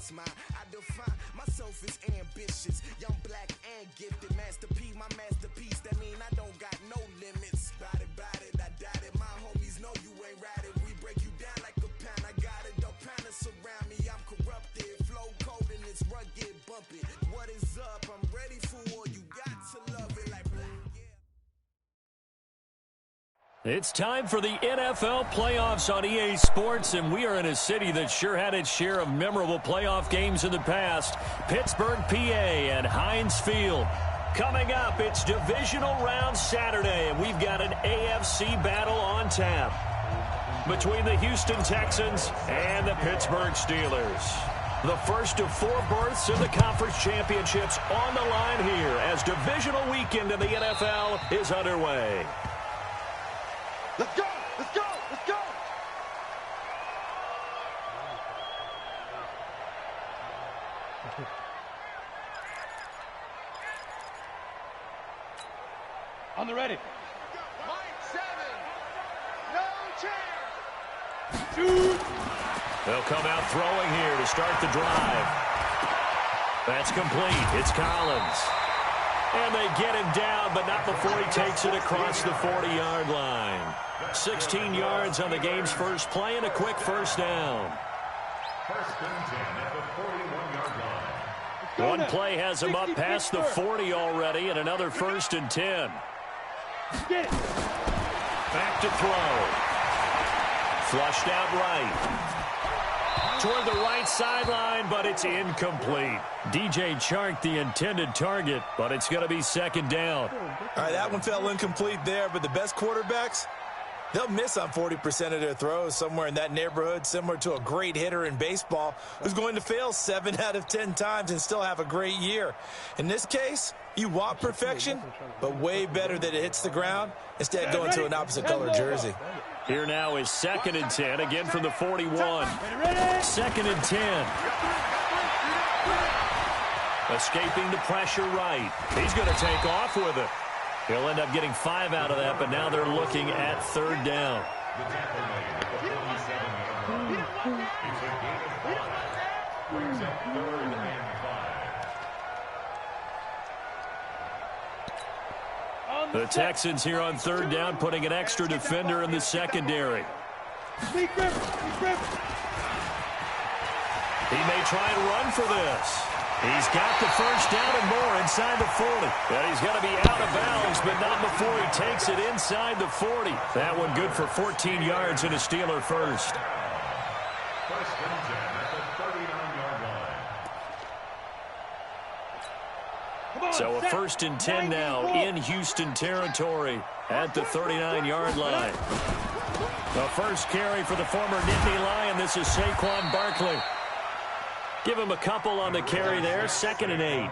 smile. I define myself as ambitious, young, black, and gifted. Master P, my masterpiece. That mean I don't got no limits. Bout it, I doubt it. My homies know you ain't ratted. We break you down like a pound. I got it, don't panic surround me. I'm corrupted, flow cold and it's rugged, bumpy. What is up? I'm ready for war. You got to love it like It's time for the NFL playoffs on EA Sports, and we are in a city that sure had its share of memorable playoff games in the past. Pittsburgh, PA, and Heinz Field. Coming up, it's Divisional Round Saturday, and we've got an AFC battle on tap between the Houston Texans and the Pittsburgh Steelers. The first of 4 berths in the conference championships on the line here as Divisional weekend in the NFL is underway. Let's go! Let's go! Let's go! On the ready. Mike 7. No chance. Shoot. They'll come out throwing here to start the drive. That's complete. It's Collins. And they get him down, but not before he takes it across the 40-yard line. 16 yards on the game's first play and a quick first down. First and 10 at the 41-yard line. One play has him up past the 40 already, and another first and 10. Back to throw. Flushed out right. Toward the right sideline, but it's incomplete. DJ Chark, the intended target, but it's going to be second down. All right, that one fell incomplete there, but the best quarterbacks, they'll miss on 40% of their throws, somewhere in that neighborhood, similar to a great hitter in baseball who's going to fail 7 out of 10 times and still have a great year. In this case, you want perfection, but way better that it hits the ground instead of going to an opposite color jersey. Here now is second and 10, again from the 41. Second and 10. Escaping the pressure right. He's going to take off with it. He'll end up getting 5 out of that, but now they're looking at third down. The Texans here on third down, putting an extra defender in the secondary. He may try and run for this. He's got the first down and more inside the 40. And he's going to be out of bounds, but not before he takes it inside the 40. That one good for 14 yards and a Steeler first. First and 10 at the 39-yard line. So a first and 10 now in Houston territory at the 39-yard line. The first carry for the former Nittany Lion. This is Saquon Barkley. Give him a couple on the carry there. Second and 8.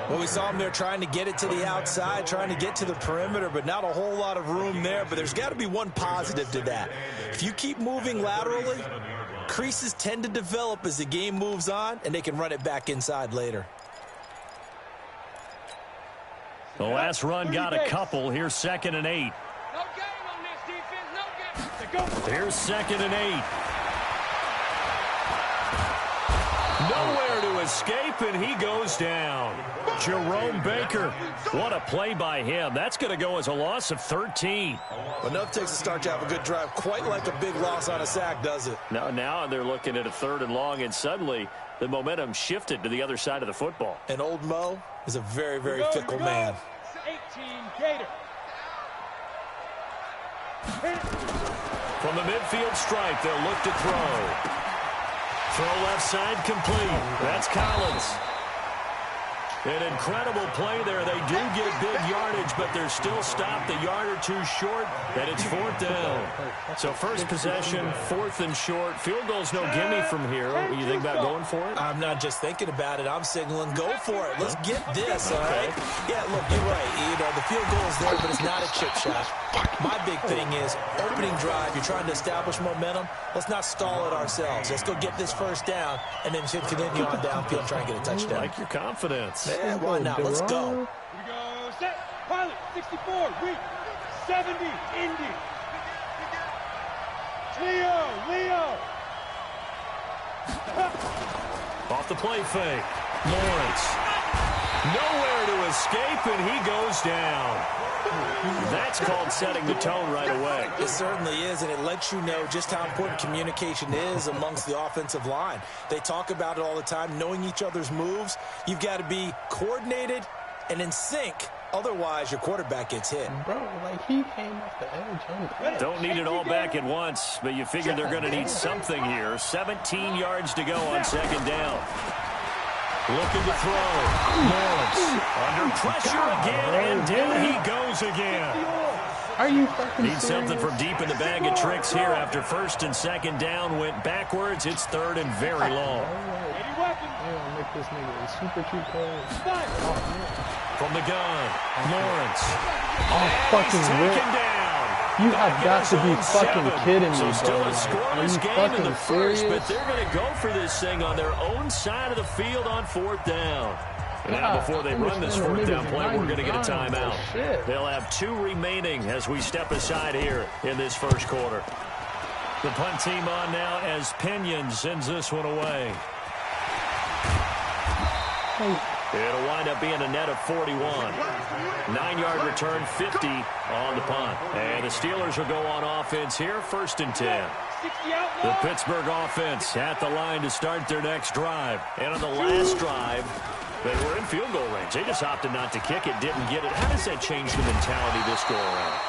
Well, we saw him there trying to get it to the outside, trying to get to the perimeter, but not a whole lot of room there. But there's got to be one positive to that. If you keep moving laterally, creases tend to develop as the game moves on, and they can run it back inside later. The last run got a couple. Here's second and 8. No game on this defense. No game. Here's second and 8. Nowhere to escape, and he goes down. Jerome Baker. What a play by him. That's going to go as a loss of 13. Well, enough takes to start to have a good drive. Quite like a big loss on a sack, does it? Now they're looking at a third and long, and suddenly the momentum shifted to the other side of the football. And old Mo is a very, very fickle man. 18 Gator. From the midfield stripe, they'll look to throw. Throw left side complete. That's Collins. An incredible play there. They do get big yardage, but they're still stopped a yard or two short, and it's fourth down. So first possession, fourth and short. Field goal's no gimme from here. What do you think about going for it? I'm not just thinking about it. I'm signaling, go for it. Let's get this, all right? Yeah, look, you're right. You know, the field goal is there, but it's not a chip shot. My big thing is opening drive. You're trying to establish momentum. Let's not stall it ourselves. Let's go get this first down, and then continue on downfield and try and get a touchdown. I like your confidence. Yeah, why not? Let's go. Here we go. Set. Pilot. 64. Weak. 70. Indy. Leo. off the play fake. Lawrence. Nowhere to escape, and he goes down. That's called setting the tone right away. It certainly is, and it lets you know just how important communication is amongst the offensive line. They talk about it all the time, knowing each other's moves. You've got to be coordinated and in sync. Otherwise, your quarterback gets hit. Bro, like he came off the edge. Don't need it all back at once, but you figure they're going to need something here. 17 yards to go on second down. Looking to throw. Lawrence under pressure again, and down he goes again. Are you fucking Need something from deep in the bag of tricks here after first and second down went backwards. It's third and very long. Make this nigga a super cheap play. From the gun, Lawrence. Oh, fucking taken down. You have got to be fucking kidding me, So bro. still a Are scoreless you game in the fucking first, serious? but they're going to go for this thing on their own side of the field on fourth down. Now, before they run this fourth down play, we're going to get a timeout. They'll have 2 remaining as we step aside here in this first quarter. The punt team on now as Pinion sends this one away. It'll wind up being a net of 41. 9-yard return, 50 on the punt. And the Steelers will go on offense here, first and 10. The Pittsburgh offense at the line to start their next drive. And on the last drive, they were in field goal range. They just opted not to kick it, didn't get it. How does that change the mentality this go around?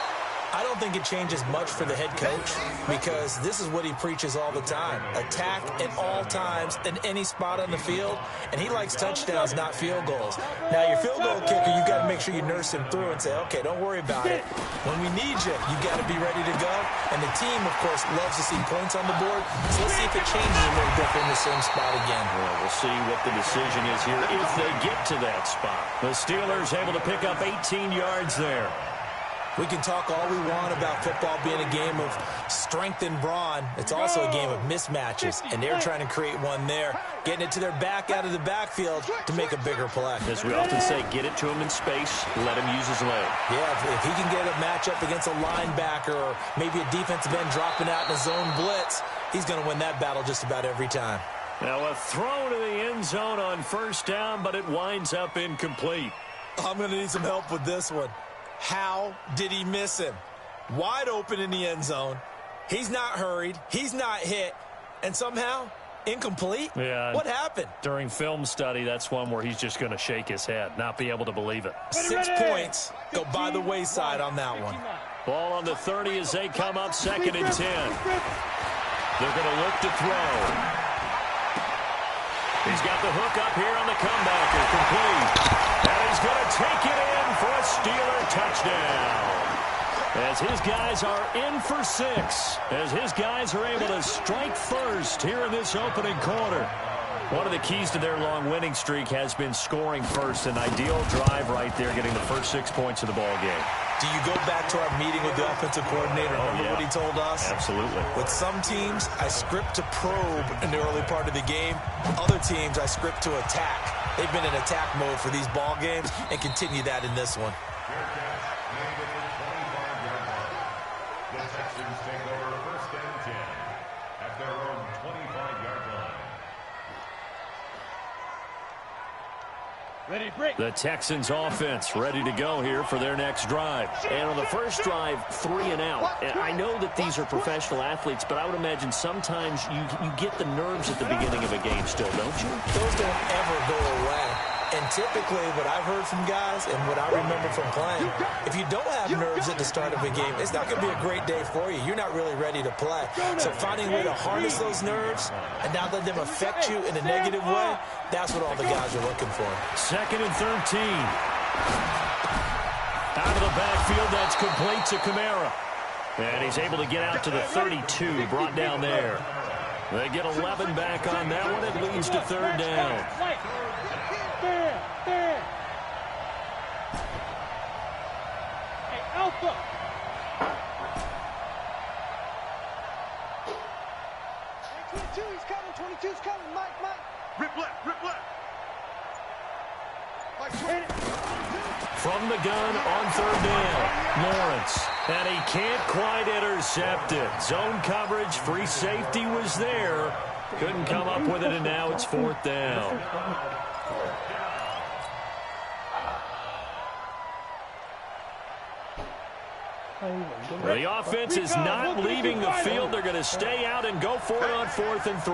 I don't think it changes much for the head coach because this is what he preaches all the time. Attack at all times in any spot on the field, and he likes touchdowns, not field goals. Now, your field goal kicker, you've got to make sure you nurse him through and say, okay, don't worry about it. When we need you, you've got to be ready to go. And the team, of course, loves to see points on the board. So let's see if it changes a little bit in the same spot again. Well, we'll see what the decision is here if they get to that spot. The Steelers able to pick up 18 yards there. We can talk all we want about football being a game of strength and brawn. It's also a game of mismatches, and they're trying to create one there, getting it to their back out of the backfield to make a bigger play. As we often say, get it to him in space, let him use his leg. Yeah, if he can get a matchup against a linebacker or maybe a defensive end dropping out in a zone blitz, he's going to win that battle just about every time. Now a throw to the end zone on first down, but it winds up incomplete. I'm going to need some help with this one. How did he miss him? Wide open in the end zone. He's not hurried. He's not hit. And somehow, incomplete? Yeah. What happened? During film study, that's one where he's just going to shake his head, not be able to believe it. 6 points go by the wayside on that one. Ball on the 30 as they come up second and 10. They're going to look to throw. He's got the hook up here on the comebacker, complete. And he's going to take it in for a Steeler touchdown. As his guys are in for 6. As his guys are able to strike first here in this opening quarter. One of the keys to their long winning streak has been scoring first. An ideal drive right there, getting the first 6 points of the ball game. Do you go back to our meeting with the offensive coordinator? Remember what he told us? Absolutely. With some teams, I script to probe in the early part of the game. Other teams, I script to attack. They've been in attack mode for these ball games and continue that in this one. The Texans take over first and 10 at their own 25-yard line. Ready to break. The Texans offense ready to go here for their next drive. And on the first drive, 3 and out. And I know that these are professional athletes, but I would imagine sometimes you get the nerves at the beginning of a game still, don't you? Those don't ever go away. And typically what I've heard from guys and what I remember from playing, if you don't have nerves at the start of a game, it's not going to be a great day for you. You're not really ready to play. So finding a way to harness those nerves and not let them affect you in a negative way, that's what all the guys are looking for. Second and 13. Out of the backfield, that's complete to Kamara. And he's able to get out to the 32, brought down there. They get 11 back on that one. It leads to third down. There. Hey, Alpha. Hey, 22, he's coming. 22's coming. Mike. Rip left. Mike, From the gun on third down, Lawrence. And he can't quite intercept it. Zone coverage, free safety was there. Couldn't come up with it, and now it's 4th down. The offense is not leaving the field. They're going to stay out and go for it on 4th and 3.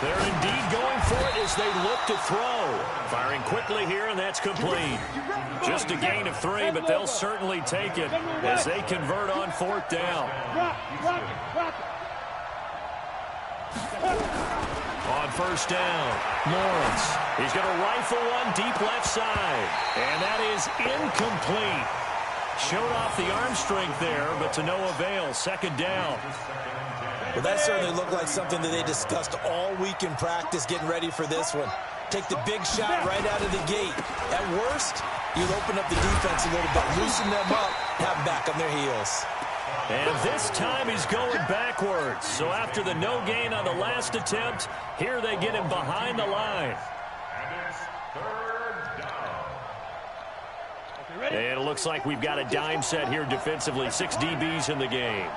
They're indeed going for it as they look to throw. Firing quickly here, and that's complete. Just a gain of 3, but they'll certainly take it as they convert on 4th down. On 1st down, Lawrence. He's going to rifle one deep left side. And that is incomplete. Showed off the arm strength there, but to no avail. 2nd down. Well, that certainly looked like something that they discussed all week in practice getting ready for this one. Take the big shot right out of the gate. At worst, you'll open up the defense a little bit, loosen them up, have them back on their heels. And this time he's going backwards. So after the no gain on the last attempt, here they get him behind the line. And it's 3rd down. And it looks like we've got a dime set here defensively. 6 DBs in the game.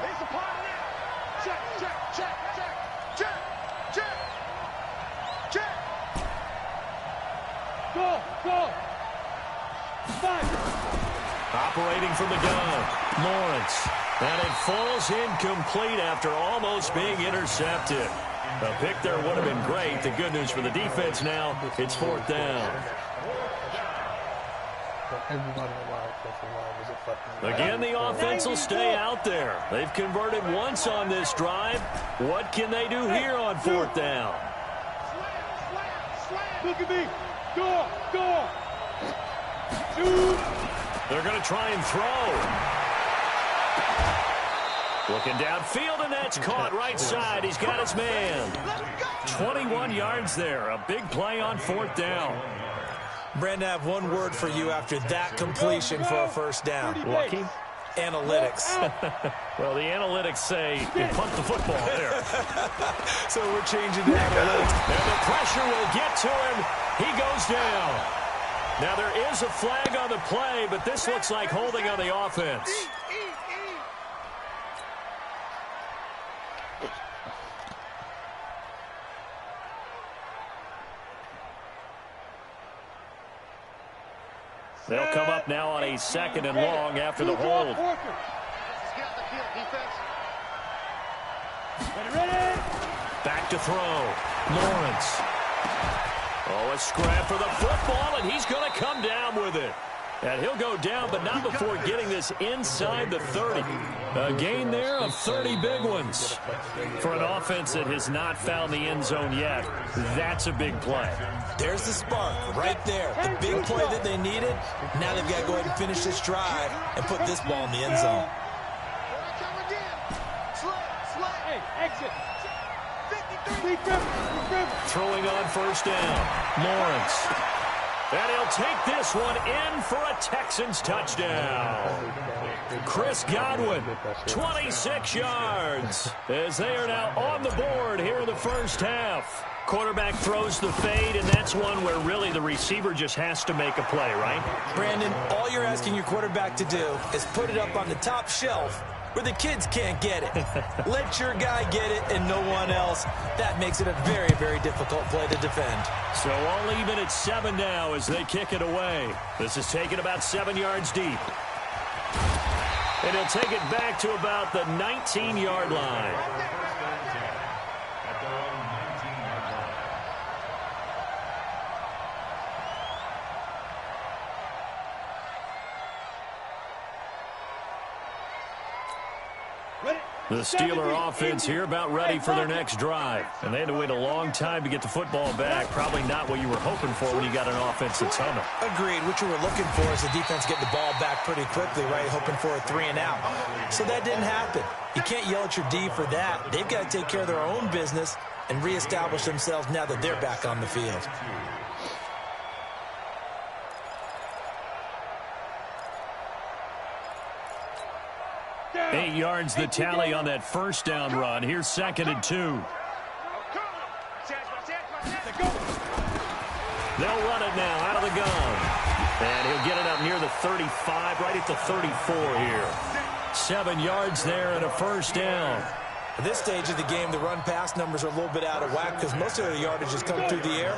Operating from the gun, Lawrence. And it falls incomplete after almost being intercepted. A pick there would have been great. The good news for the defense now, it's 4th down. Again, the offense will stay out there. They've converted once on this drive. What can they do here on 4th down? Look at me. Go. They're going to try and throw. Looking downfield, and that's caught right side. He's got his man. 21 yards there. A big play on 4th down. Brandon, I have one word for you after that completion for a 1st down. Lucky? Analytics. Well, the analytics say you punt the football there. So we're changing the analytics. And the pressure will get to him. He goes down. Now, there is a flag on the play, but this looks like holding on the offense. They'll come up now on a 2nd and long after the hold. Back to throw. Lawrence. Oh, a scrap for the football, and he's going to come down with it. And he'll go down, but not before getting this inside the 30. A gain there of 30 big ones. For an offense that has not found the end zone yet, that's a big play. There's the spark right there. The big play that they needed. Now they've got to go ahead and finish this drive and put this ball in the end zone. Throwing on 1st down. Lawrence. And he'll take this one in for a Texans touchdown. Chris Godwin, 26 yards, as they are now on the board here in the 1st half. Quarterback throws the fade, and that's one where really the receiver just has to make a play, right? Brandon, all you're asking your quarterback to do is put it up on the top shelf where the kids can't get it. Let your guy get it and no one else. That makes it a very, very difficult play to defend. So all even at 7 now as they kick it away. This is taken about 7 yards deep. And he'll take it back to about the 19-yard line. The Steeler offense here about ready for their next drive. And they had to wait a long time to get the football back. Probably not what you were hoping for when you got an offense that's humming. Agreed. What you were looking for is the defense getting the ball back pretty quickly, right? Hoping for a 3 and out. So that didn't happen. You can't yell at your D for that. They've got to take care of their own business and reestablish themselves now that they're back on the field. Eight yards the tally on that 1st down run. Here's 2nd and 2. They'll run it now out of the gun. And he'll get it up near the 35, right at the 34 here. 7 yards there and a first down. At this stage of the game, the run-pass numbers are a little bit out of whack because most of the yardage has come through the air.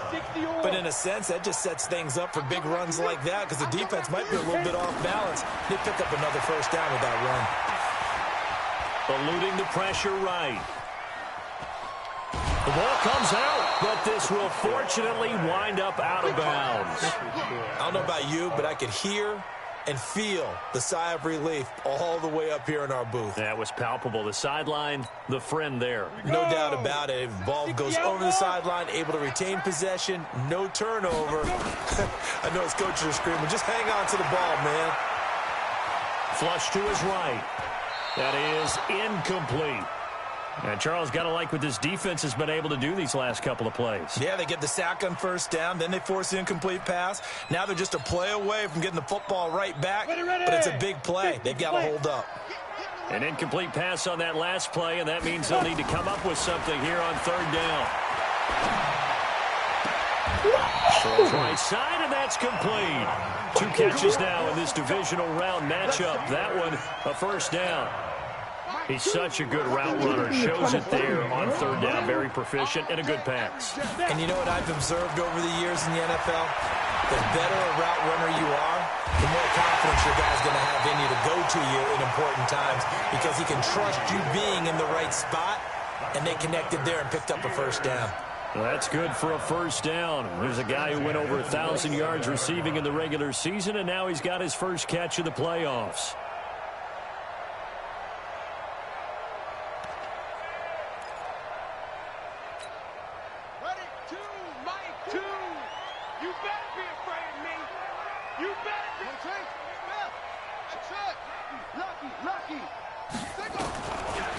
But in a sense, that just sets things up for big runs like that because the defense might be a little bit off balance. They pick up another first down with that run. Eluding the pressure right. The ball comes out, but this will fortunately wind up out of bounds. I don't know about you, but I could hear and feel the sigh of relief all the way up here in our booth. That was palpable. The sideline, the friend there. No doubt about it. The ball goes over the sideline, able to retain possession, no turnover. I know his coaches are screaming, just hang on to the ball, man. Flush to his right. That is incomplete. And Charles, got to like what this defense has been able to do these last couple of plays. Yeah, they get the sack on first down, then they force the incomplete pass. Now they're just a play away from getting the football right back, but it's a big play. They've got to hold up. An incomplete pass on that last play, and that means they'll need to come up with something here on third down. Throws right side, and that's complete. 2 catches now in this divisional round matchup. That one, a first down. He's such a good route runner. Shows it there on third down. Very proficient and a good pass. And you know what I've observed over the years in the NFL? The better a route runner you are, the more confidence your guy's going to have in you to go to you in important times because he can trust you being in the right spot, and they connected there and picked up a first down. Well, that's good for a first down. There's a guy who went over 1,000 yards receiving in the regular season, and now he's got his first catch of the playoffs.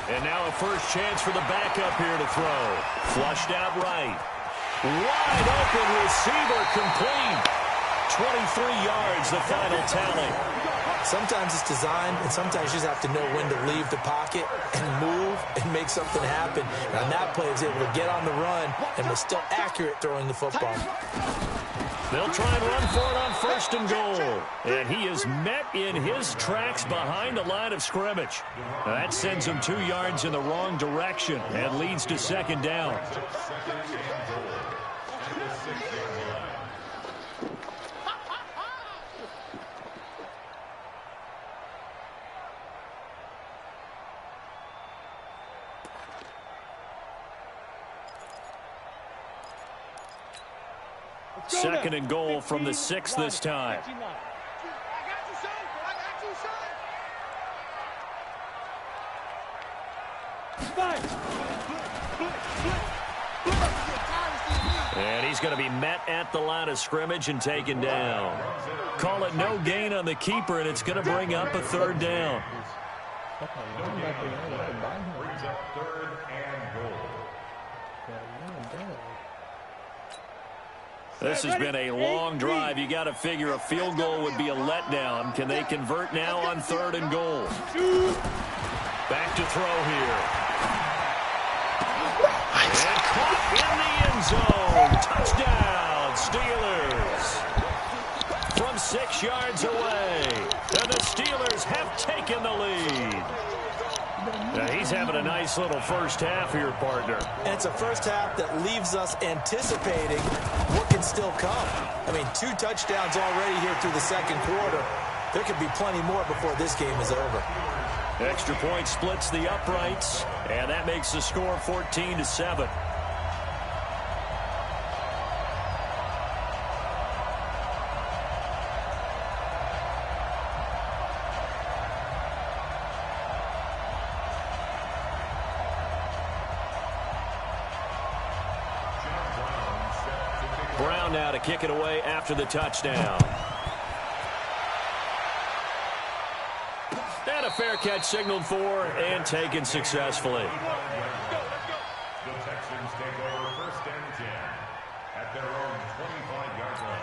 And now a first chance for the backup here to throw. Flushed out right. Wide open receiver complete. 23 yards, the final tally. Sometimes it's designed, and sometimes you just have to know when to leave the pocket and move and make something happen. And on that play, he was able to get on the run and was still accurate throwing the football. They'll try and run for it on first and goal. And he is met in his tracks behind the line of scrimmage. Now that sends him 2 yards in the wrong direction and leads to second down. Second and goal from the 6 this time. And he's going to be met at the line of scrimmage and taken down. Call it no gain on the keeper, and it's going to bring up a third down. Brings up third and goal. This has been a long drive. You got to figure a field goal would be a letdown. Can they convert now on third and goal? Back to throw here. And caught in the end zone. Touchdown, Steelers. From 6 yards away. And the Steelers have taken the lead. Now he's having a nice little first half here, partner. And it's a first half that leaves us anticipating what can still come. I mean, 2 touchdowns already here through the second quarter. There could be plenty more before this game is over. Extra point splits the uprights, and that makes the score 14-7. Brown now to kick it away after the touchdown. And a fair catch signaled for and taken successfully. The Texans take over first and 10 at their own 25-yard line.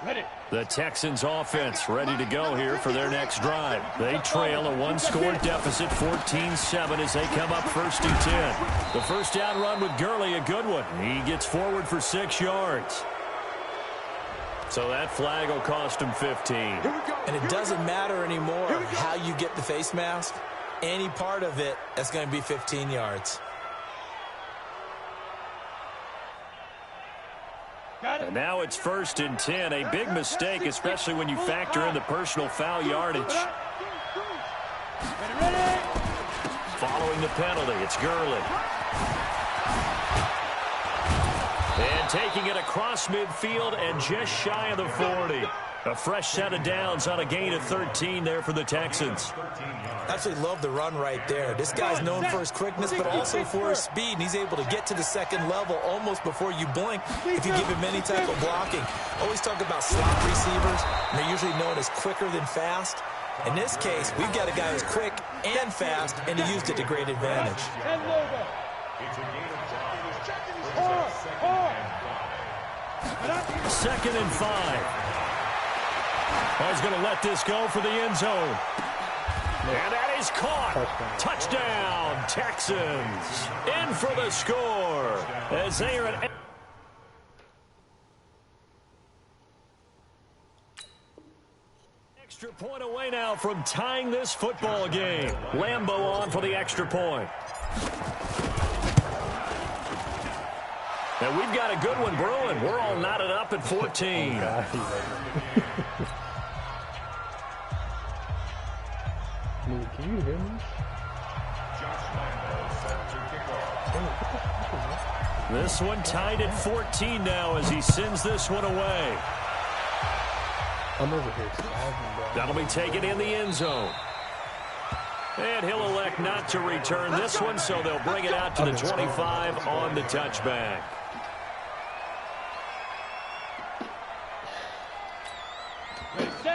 Ready. The Texans offense ready to go here for their next drive. They trail a 1-score deficit, 14-7 as they come up first and 10. The first down run with Gurley, a good one. He gets forward for 6 yards. So that flag will cost him 15. And it doesn't matter anymore how you get the face mask. Any part of it, that's going to be 15 yards. And now it's 1st and 10. A big mistake, especially when you factor in the personal foul yardage. Following the penalty, it's Gurley. And taking it across midfield and just shy of the 40. A fresh set of downs on a gain of 13 there for the Texans. Absolutely love the run right there. This guy's known for his quickness, but also for his speed. And he's able to get to the second level almost before you blink if you give him any type of blocking. Always talk about slot receivers, and they're usually known as quicker than fast. In this case, we've got a guy who's quick and fast, and he used it to great advantage. It's a gain of 5. 2nd and 5. He's going to let this go for the end zone. And that is caught. Touchdown, Texans. In for the score. As they are at... Extra point away now from tying this football game. Lambeau on for the extra point. And we've got a good one brewing. We're all knotted up at 14. Can you hear me? This one tied at 14 now as he sends this one away. I'm over here. That'll be taken in the end zone. And he'll elect not to return this one, so they'll bring it out to the 25 on the touchback.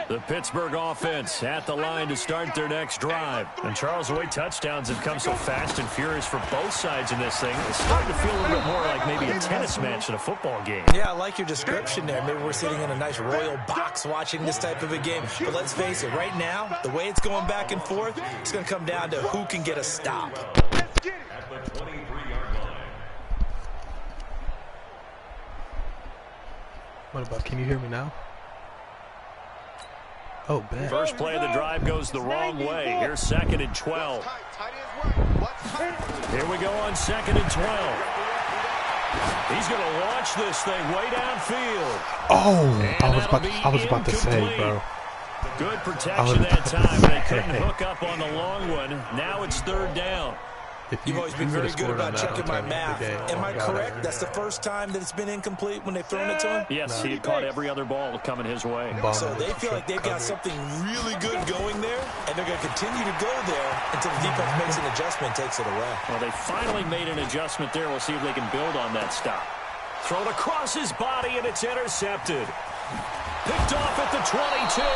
The Pittsburgh offense at the line to start their next drive. And Charles, the way touchdowns have come so fast and furious for both sides in this thing, it's starting to feel a little bit more like maybe a tennis match in a football game. Yeah, I like your description there. Maybe we're sitting in a nice royal box watching this type of a game. But let's face it, right now, the way it's going back and forth, it's going to come down to who can get a stop. At the 23-yard line. What about, can you hear me now? Oh, bad. First play of the drive goes the wrong way. Here's 2nd and 12. Here we go on 2nd and 12. He's going to launch this thing way downfield. Oh, I was about to say, bro. Good protection that time. They couldn't hook up on the long one. Now it's 3rd down. You've always been very good about checking my math. Am I correct? That's the first time that it's been incomplete when they've thrown it to him? Yes, he had caught every other ball coming his way. So they feel like they've got something really good going there, and they're going to continue to go there until the defense makes an adjustment and takes it away. Well, they finally made an adjustment there. We'll see if they can build on that stop. Thrown across his body, and it's intercepted. Picked off at the 22.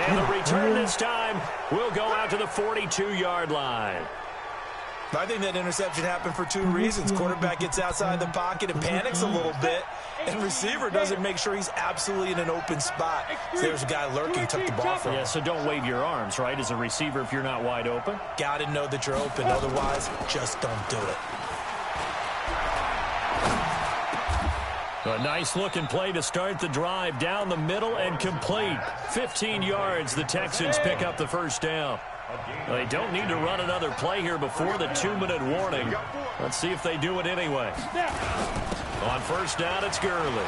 And the return this time will go out to the 42-yard line. I think that interception happened for 2 reasons. Quarterback gets outside the pocket and panics a little bit, and receiver doesn't make sure he's absolutely in an open spot. So there's a guy lurking, took the ball from him. Yeah, so don't wave your arms, right, as a receiver if you're not wide open. Got to know that you're open. Otherwise, just don't do it. A nice-looking play to start the drive down the middle and complete. 15 yards, the Texans pick up the first down. They don't need to run another play here before the 2-minute warning. Let's see if they do it anyway. On first down, it's Gurley.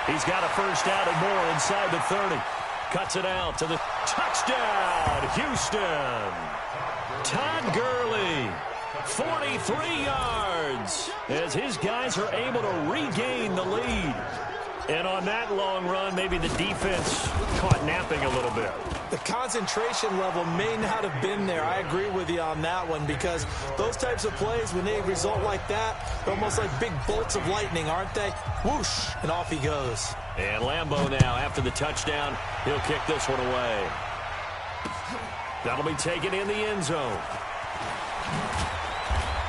He's got a first down and more inside the 30. Cuts it out to the touchdown, Houston. Todd Gurley, 43 yards, as his guys are able to regain the lead. And on that long run, maybe the defense caught napping a little bit. The concentration level may not have been there. I agree with you on that one, because those types of plays, when they result like that, they're almost like big bolts of lightning, aren't they? Whoosh, and off he goes. And Lambeau now, after the touchdown, he'll kick this one away. That'll be taken in the end zone.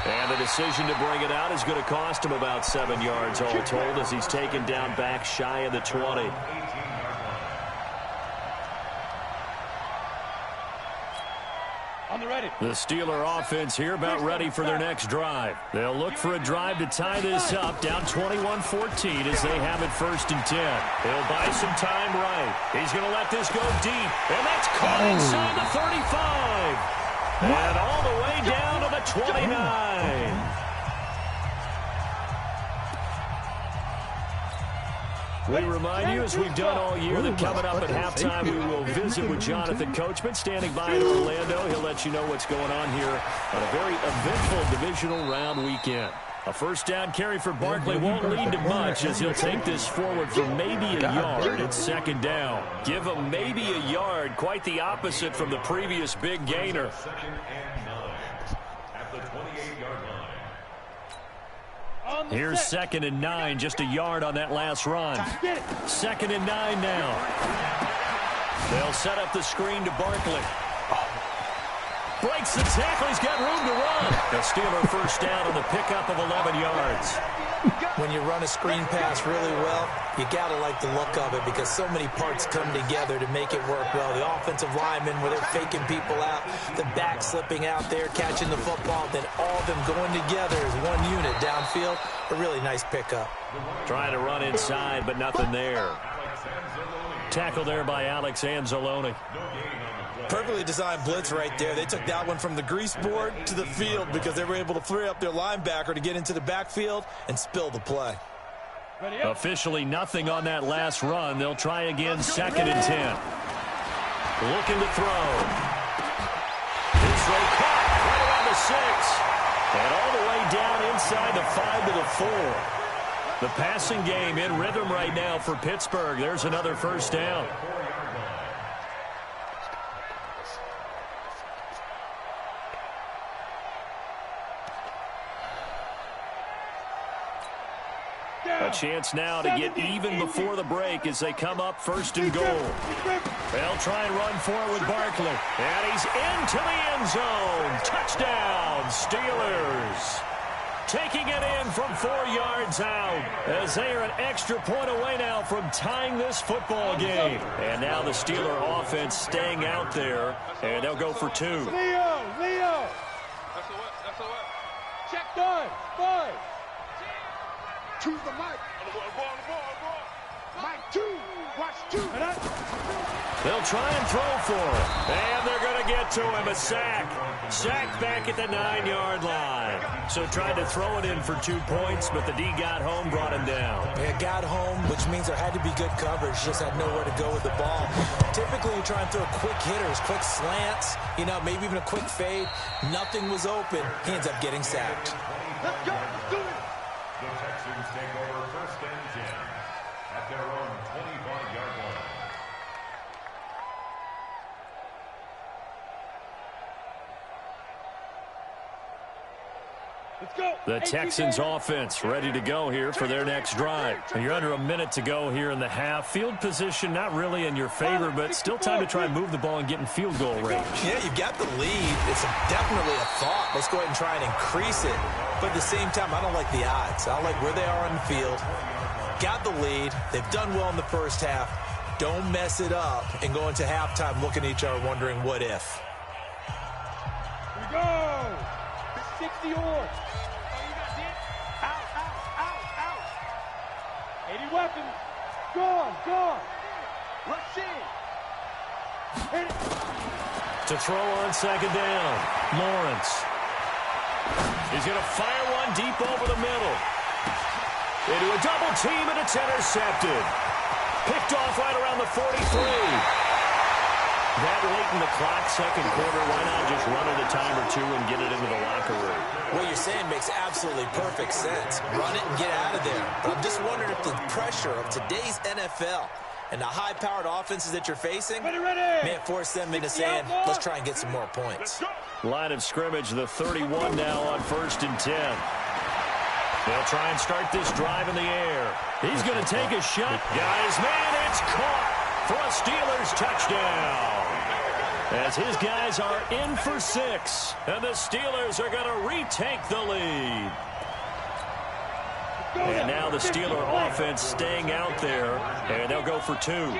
And the decision to bring it out is going to cost him about 7 yards all told, as he's taken down back shy of the 20. The Steeler offense here about ready for their next drive. They'll look for a drive to tie this up, down 21-14 as they have it 1st and 10. He'll buy some time right. He's going to let this go deep, and that's caught inside the 35. And all the way down to the 29. We remind you, as we've done all year, that coming up at halftime, we will visit with Jonathan Coachman standing by in Orlando. He'll let you know what's going on here on a very eventful divisional round weekend. A first down carry for Barkley won't lead to much as he'll take this forward for maybe a yard. It's 2nd down. Give him maybe a yard. Quite the opposite from the previous big gainer. 2nd and 9 at the 28-yard line. Here's 2nd and 9, just a yard on that last run. 2nd and 9 now. They'll set up the screen to Barkley. Breaks the tackle. He's got room to run. The Steeler first down on the pickup of 11 yards. When you run a screen pass really well, you got to like the look of it because so many parts come together to make it work well. The offensive linemen, where they're faking people out, the back slipping out there, catching the football, then all of them going together as one unit downfield. A really nice pickup. Trying to run inside, but nothing there. Tackle there by Alex Anzalone. Perfectly designed blitz right there. They took that one from the grease board to the field because they were able to free up their linebacker to get into the backfield and spill the play. Officially nothing on that last run. They'll try again, 2nd and 10. Looking to throw. This throw caught right around the 6. And all the way down inside the 5 to the 4. The passing game in rhythm right now for Pittsburgh. There's another first down. A chance now to get even before the break as they come up 1st and goal. They'll try and run for it with Barkley. And he's into the end zone. Touchdown, Steelers. Taking it in from 4 yards out as they are an extra point away now from tying this football game. And now the Steeler offense staying out there, and they'll go for 2. Leo! That's a what? Check 5. To the mic. Mike 2. Watch 2. They'll try and throw for him. And they're going to get to him. A sack. Sack back at the 9-yard line. So tried to throw it in for 2 points, but the D got home, brought him down. Yeah, got home, which means there had to be good coverage. Just had nowhere to go with the ball. Typically, you try and throw quick hitters, quick slants, maybe even a quick fade. Nothing was open. He ends up getting sacked. Let's go. Let's do it. The Texans take over 1st and 10 at their own 25-yard line. Let's go. The Texans offense ready to go here for their next drive. And you're under a minute to go here in the half. Field position not really in your favor, but still time to try and move the ball and get in field goal range. Yeah, you've got the lead. It's definitely a thought. Let's go ahead and try and increase it. But at the same time, I don't like the odds. I don't like where they are on the field. Got the lead. They've done well in the first half. Don't mess it up and go into halftime looking at each other wondering what if. Here we go. 60 or. Out. 80 weapons. Gone. Let's see. Hit it. To throw on 2nd down. Lawrence. He's going to fire one deep over the middle. Into a double team, and it's intercepted. Picked off right around the 43. That late in the clock, 2nd quarter, why not just run it a time or 2 and get it into the locker room? What you're saying makes absolutely perfect sense. Run it and get out of there. But I'm just wondering if the pressure of today's NFL and the high-powered offenses that you're facing may force them into saying, let's try and get some more points. Line of scrimmage, the 31 now on 1st and 10. They'll try and start this drive in the air. He's going to take a shot. Got his man, it's caught for a Steelers touchdown. As his guys are in for 6. And the Steelers are going to retake the lead. And now the Steeler offense staying out there. And they'll go for 2. They'll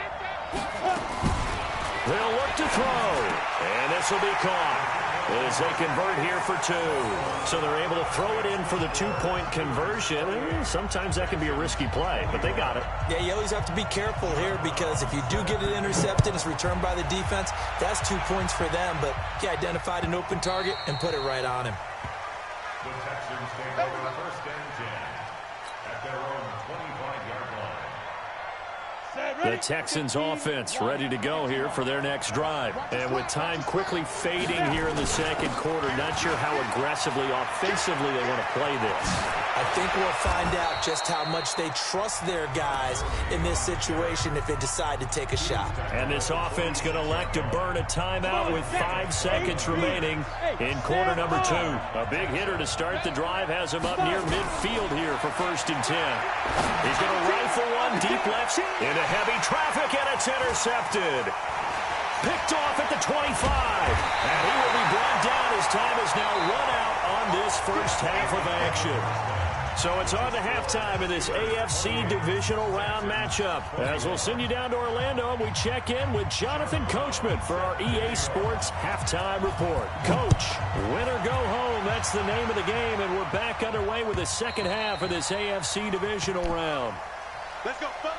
look to throw. And this will be caught. as they convert here for 2. So they're able to throw it in for the 2-point conversion. Sometimes that can be a risky play, but they got it. Yeah, you always have to be careful here because if you do get it intercepted, it's returned by the defense. That's 2 points for them, but he identified an open target and put it right on him. The Texans take over first and 10 at their own 25-yard line. The Texans offense ready to go here for their next drive. And with time quickly fading here in the second quarter, not sure how aggressively, offensively they want to play this. I think we'll find out just how much they trust their guys in this situation if they decide to take a shot. And this offense going to elect to burn a timeout with 5 seconds remaining in quarter number 2. A big hitter to start the drive has him up near midfield here for first and 10. He's going to rifle one deep left into heavy traffic, and it's intercepted. Picked off at the 25. And he will be brought down as time is now run out on this first half of action. So it's on to halftime in this AFC Divisional Round matchup. As we'll send you down to Orlando, and we check in with Jonathan Coachman for our EA Sports Halftime Report. Coach, win or go home, that's the name of the game, and we're back underway with the second half of this AFC Divisional Round. Let's go, fellas.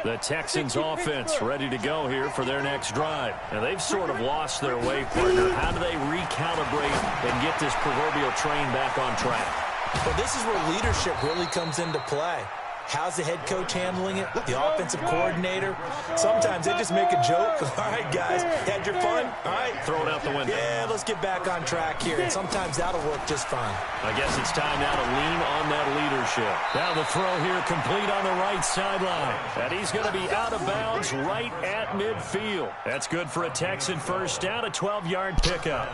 The Texans offense ready to go here for their next drive. And they've sort of lost their way, partner. How do they recalibrate and get this proverbial train back on track? Well, this is where leadership really comes into play. How's the head coach handling it? The offensive coordinator? Sometimes they just make a joke. All right, guys, had your fun? All right. Throw it out the window. Yeah, let's get back on track here. And sometimes that'll work just fine. I guess it's time now to lean on that leadership. Now the throw here complete on the right sideline. And he's going to be out of bounds right at midfield. That's good for a Texan first down, a 12-yard pickup.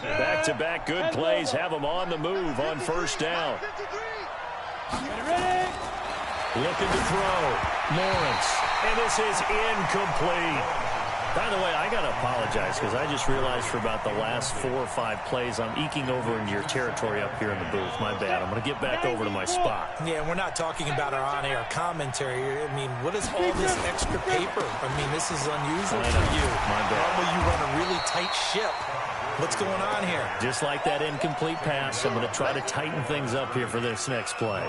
Back-to-back good plays have them on the move on first down. Ready? Looking to throw. Lawrence. And this is incomplete. By the way, I got to apologize because I just realized for about the last 4 or 5 plays, I'm eking over into your territory up here in the booth. My bad. I'm going to get back over to my spot. Yeah, we're not talking about our on-air commentary. I mean, what is all this extra paper? I mean, this is unusual for you. My bad. Normally you run a really tight ship. What's going on here? Just like that incomplete pass, I'm going to try to tighten things up here for this next play.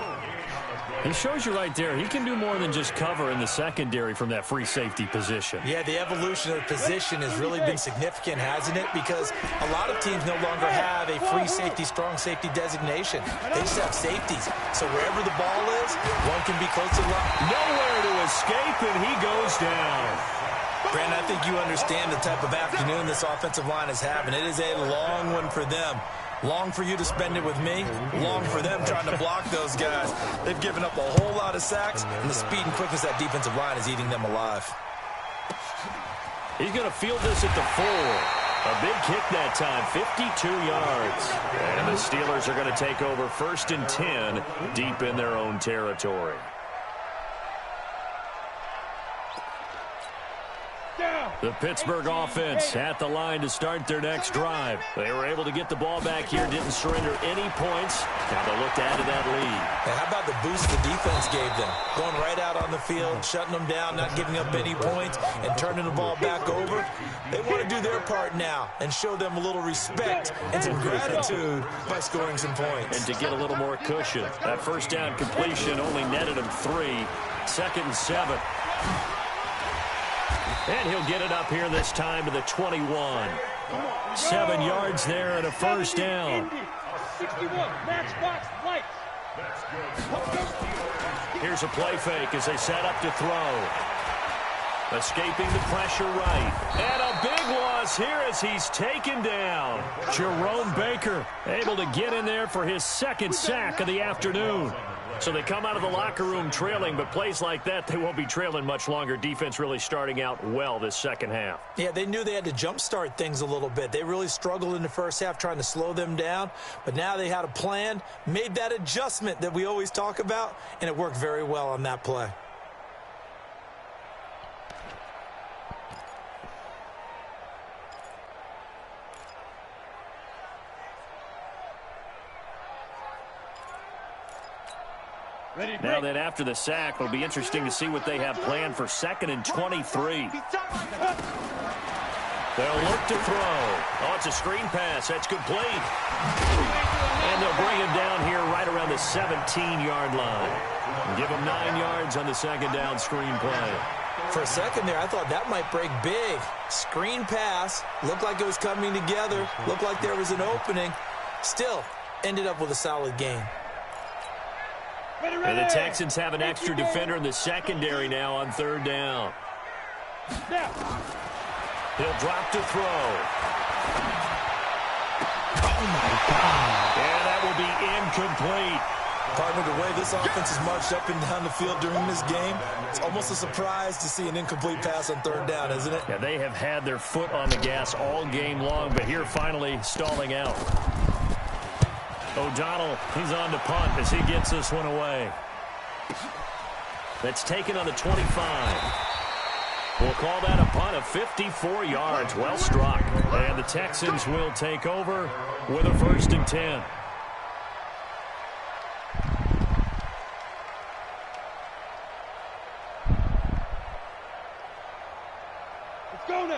He shows you right there, he can do more than just cover in the secondary from that free safety position. Yeah, the evolution of the position has really been significant, hasn't it? Because a lot of teams no longer have a free safety, strong safety designation. They just have safeties. So wherever the ball is, one can be close to the line. Nowhere to escape, and he goes down. Brandon, I think you understand the type of afternoon this offensive line is having. It is a long one for them. Long for you to spend it with me. Long for them trying to block those guys. They've given up a whole lot of sacks, and the speed and quickness of that defensive line is eating them alive. He's going to field this at the 4. A big kick that time, 52 yards. And the Steelers are going to take over first and 10 deep in their own territory. The Pittsburgh offense at the line to start their next drive. They were able to get the ball back here, didn't surrender any points. Now they look to add to that lead. And how about the boost the defense gave them? Going right out on the field, shutting them down, not giving up any points, and turning the ball back over. They want to do their part now and show them a little respect and some gratitude by scoring some points. And to get a little more cushion. That first down completion only netted him 3. Second and 7. And he'll get it up here this time to the 21. 7 yards there and a first down. 61, matchbox lights. Here's a play fake as they set up to throw. Escaping the pressure right. And a big loss here as he's taken down. Jerome Baker able to get in there for his second sack of the afternoon. So they come out of the locker room trailing, but plays like that, they won't be trailing much longer. Defense really starting out well this second half. Yeah, they knew they had to jumpstart things a little bit. They really struggled in the first half trying to slow them down, but now they had a plan, made that adjustment that we always talk about, and it worked very well on that play. Now then, after the sack, it'll be interesting to see what they have planned for 2nd and 23. They'll look to throw. Oh, it's a screen pass. That's complete. And they'll bring him down here right around the 17-yard line. Give him 9 yards on the 2nd down screen play. For a second there, I thought that might break big. Screen pass. Looked like it was coming together. Looked like there was an opening. Still, ended up with a solid game. And the Texans have an extra defender in the secondary now on 3rd down. He'll drop to throw. Oh, my God. And that will be incomplete. Partner, the way this offense has marched up and down the field during this game, it's almost a surprise to see an incomplete pass on 3rd down, isn't it? Yeah, they have had their foot on the gas all game long, but here finally stalling out. O'Donnell, he's on to punt as he gets this one away. That's taken on the 25. We'll call that a punt of 54 yards. Well struck. And the Texans will take over with a 1st and 10.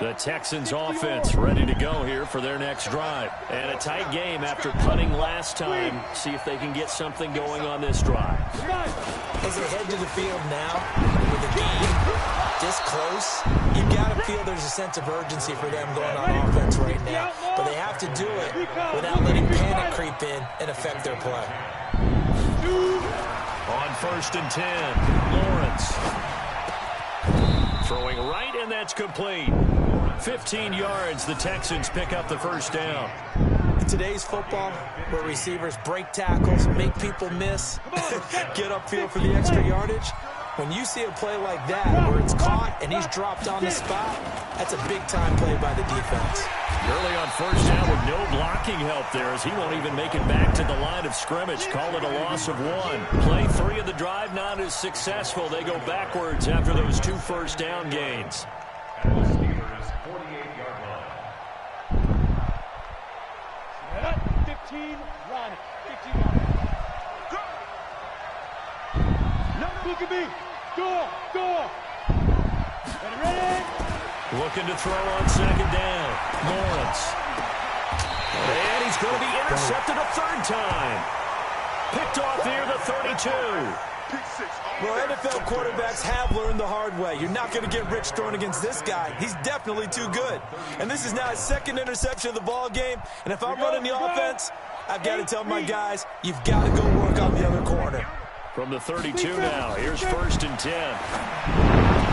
The Texans offense ready to go here for their next drive. And a tight game after punting last time. See if they can get something going on this drive. As they head to the field now, with the game this close, you've got to feel there's a sense of urgency for them going on offense right now. But they have to do it without letting panic creep in and affect their play. On 1st and 10, Lawrence. Throwing right, and that's complete. 15 yards, the Texans pick up the 1st down. In today's football, where receivers break tackles, make people miss, get upfield for the extra yardage, when you see a play like that where it's caught and he's dropped on the spot, that's a big-time play by the defense. Early on 1st down with no blocking help there as he won't even make it back to the line of scrimmage. Call it a loss of 1. Play 3 of the drive not as successful. They go backwards after those 2 1st down gains. At the Steelers' 48-yard line. 15, run. 15 yards. Look at me. Go. Ready? Looking to throw on 2nd down. Lawrence. And he's going to be intercepted a 3rd time. Picked off near the 32. Well, NFL quarterbacks have learned the hard way. You're not going to get rich throwing against this guy. He's definitely too good. And this is now his 2nd interception of the ball game. And if I'm running the offense, I've got to tell my guys, you've got to go work on the other corner. From the 32 now, here's 1st and 10.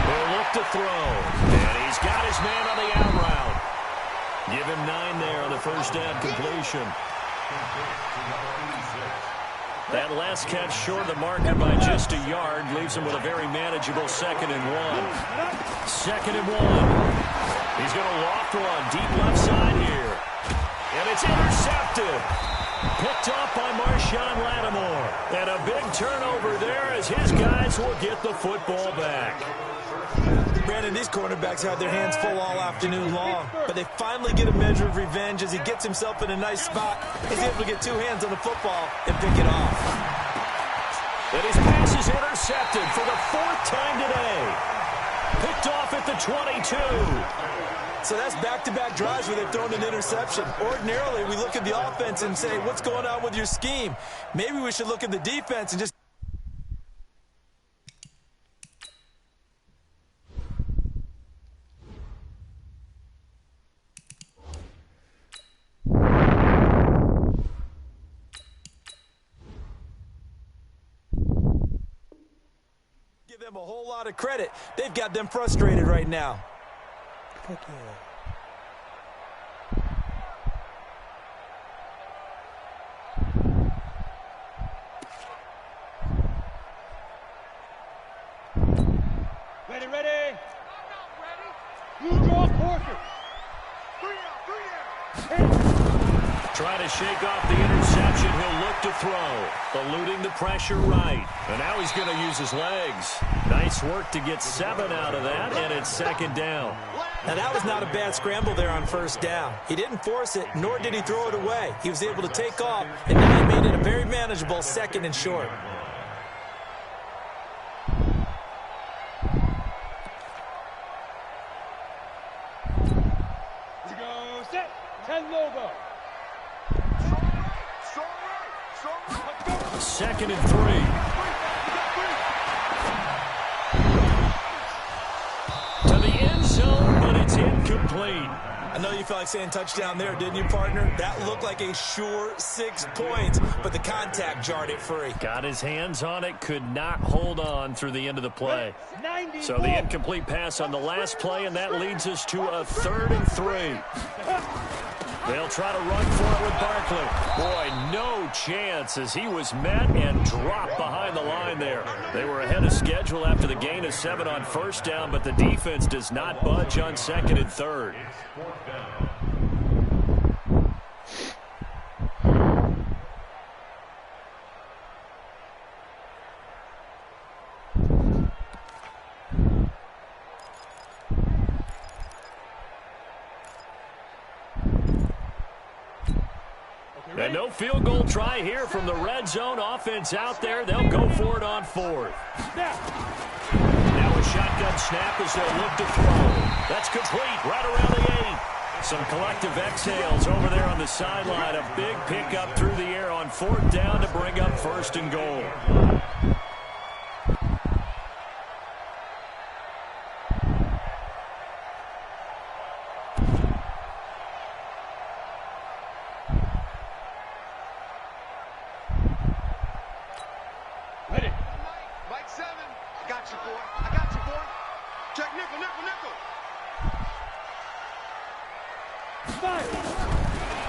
He'll look to throw. And he's got his man on the out route. Give him 9 there on the 1st down completion. That last catch short of the marker by just a yard leaves him with a very manageable 2nd and 1. 2nd and 1. He's going to loft one deep left side here. And it's intercepted. Picked off by Marshawn Lattimore. And a big turnover there as his guys will get the football back. Brandon, these cornerbacks had their hands full all afternoon long, but they finally get a measure of revenge as he gets himself in a nice spot. He's able to get 2 hands on the football and pick it off. And his pass is intercepted for the 4th time today. Picked off at the 22. So that's back-to-back drives where they've thrown an interception. Ordinarily, we look at the offense and say, what's going on with your scheme? Maybe we should look at the defense and just... give them a whole lot of credit. They've got them frustrated right now. Heck yeah. Ready. You draw Porter. 3 out. Trying to shake off the interception. He'll look to throw. Eluding the pressure right. And now he's going to use his legs. Nice work to get 7 out of that, and it's 2nd down. Now, that was not a bad scramble there on 1st down. He didn't force it, nor did he throw it away. He was able to take off, and now he made it a very manageable 2nd and short. set, 10 logo. 2nd and 3. To the end zone, but it's incomplete. I know you felt like saying touchdown there, didn't you, partner? That looked like a sure 6 points, but the contact jarred it free. Got his hands on it, could not hold on through the end of the play. So the incomplete pass on the last play, and that leads us to a 3rd and 3. They'll try to run for it with Barkley. Boy, no chance as he was met and dropped behind the line there. They were ahead of schedule after the gain of 7 on 1st down, but the defense does not budge on 2nd and 3rd. And no field goal try here from the red zone offense out there. They'll go for it on 4th. Now a shotgun snap as they'll look to throw. That's complete right around the 8. Some collective exhales over there on the sideline. A big pickup through the air on 4th down to bring up 1st and goal.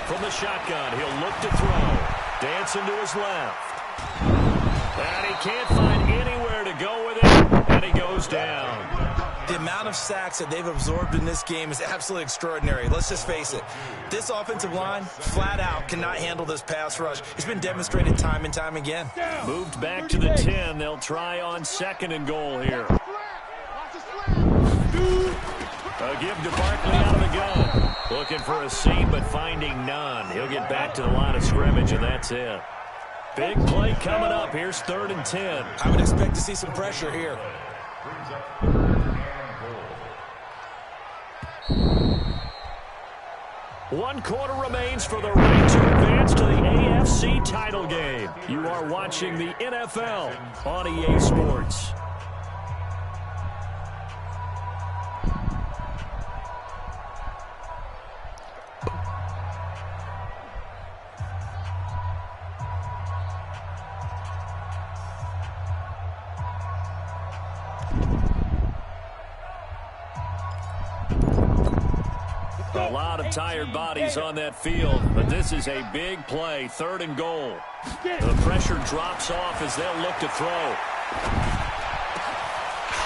From the shotgun, he'll look to throw. Dancing to his left. And he can't find anywhere to go with it, and he goes down. The amount of sacks that they've absorbed in this game is absolutely extraordinary. Let's just face it. This offensive line, flat out, cannot handle this pass rush. It's been demonstrated time and time again. Moved back to the 10. They'll try on 2nd and goal here. A give to Barkley out of the gun. Looking for a seam, but finding none. He'll get back to the line of scrimmage, and that's it. Big play coming up. Here's 3rd and 10. I would expect to see some pressure here. One quarter remains for the right to advance to the AFC title game. You are watching the NFL on EA Sports. A lot of tired bodies on that field, but this is a big play, 3rd and goal. The pressure drops off as they'll look to throw.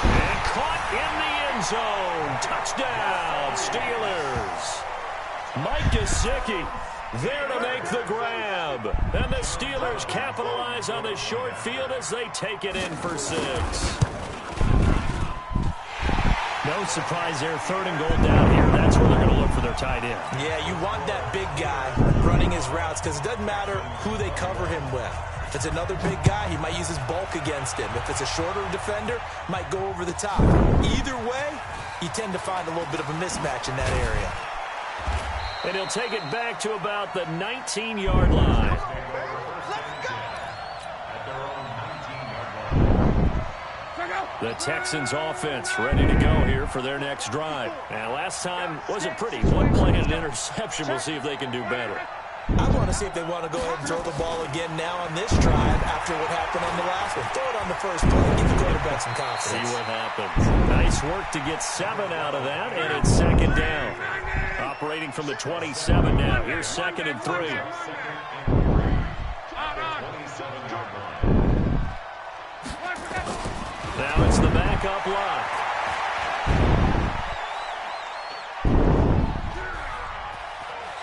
And caught in the end zone. Touchdown, Steelers. Mike Gesicki there to make the grab. And the Steelers capitalize on the short field as they take it in for 6. No surprise there, 3rd and goal down here. That's where they're going to look for their tight end. Yeah, you want that big guy running his routes because it doesn't matter who they cover him with. If it's another big guy, he might use his bulk against him. If it's a shorter defender, might go over the top. Either way, you tend to find a little bit of a mismatch in that area. And he'll take it back to about the 19-yard line. The Texans offense ready to go here for their next drive. Now, last time wasn't pretty. One play and an interception. We'll see if they can do better. I want to see if they want to go ahead and throw the ball again now on this drive after what happened on the last one. Throw it on the first play. Give the quarterback some confidence. See what happens. Nice work to get 7 out of that, and it's 2nd down. Operating from the 27 now. Here's 2nd and 3. Now it's the backup lock.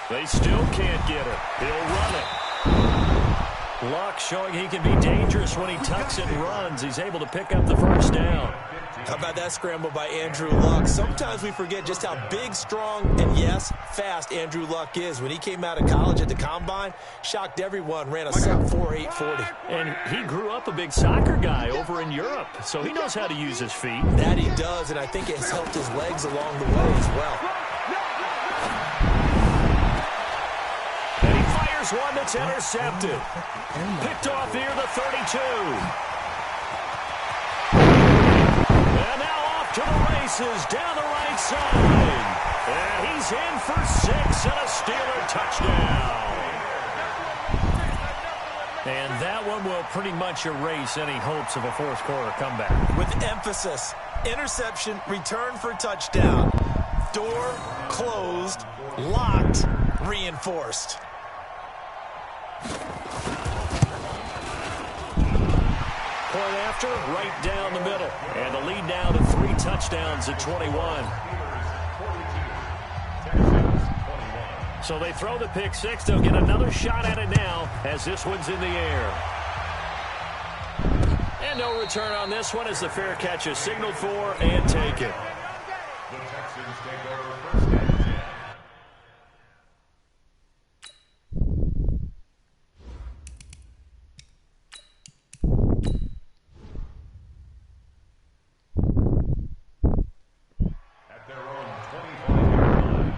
They still can't get it. He'll run it. Luck showing he can be dangerous when he tucks and runs. He's able to pick up the 1st down. How about that scramble by Andrew Luck? Sometimes we forget just how big, strong, and yes, fast Andrew Luck is. When he came out of college at the Combine, shocked everyone, ran a sub-4.8 40. And he grew up a big soccer guy over in Europe, so he knows how to use his feet. That he does, and I think it has helped his legs along the way as well. Here's one that's intercepted. Picked off near the 32. And now off to the races down the right side. And he's in for 6 and a Steeler touchdown. And that one will pretty much erase any hopes of a fourth quarter comeback. With emphasis, interception, return for touchdown. Door closed, locked, reinforced. Point after, right down the middle. And the lead now to 3 touchdowns at 21. So they throw the pick 6. They'll get another shot at it now as this one's in the air. And no return on this one as the fair catch is signaled for and taken. The Texans take over first and 10. At their own 25-yard line.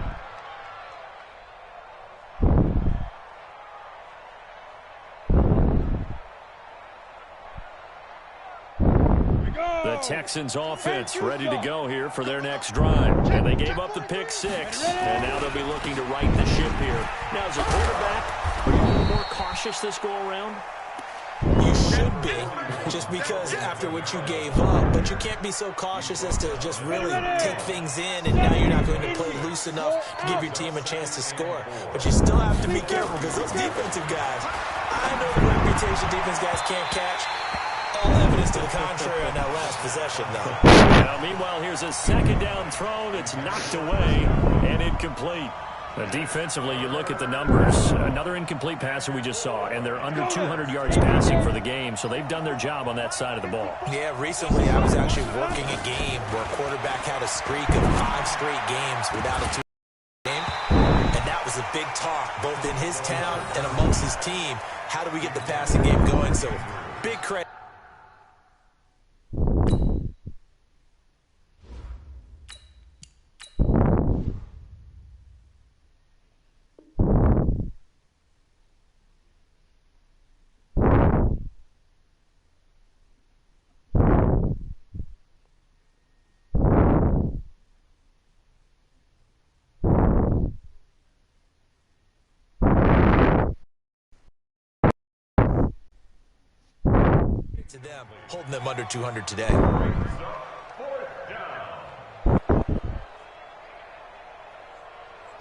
The Texans offense ready to go here for their next drive. And they gave up the pick 6. And now they'll be looking to right the ship here. Now, as a quarterback, are you a little more cautious this go-around? You should be, just because after what you gave up. But you can't be so cautious as to just really take things in, and now you're not going to play loose enough to give your team a chance to score. But you still have to be careful because those defensive guys, I know the reputation defense guys can't catch. All evidence to the contrary on that last possession, though. Now, meanwhile, here's a second down throw that's knocked away and incomplete. Defensively, you look at the numbers. Another incomplete pass that we just saw, and they're under 200 yards passing for the game, so they've done their job on that side of the ball. Yeah, recently I was actually working a game where a quarterback had a streak of 5 straight games without a 2 game, and that was a big talk, both in his town and amongst his team. How do we get the passing game going? So, big credit. To them, holding them under 200 today.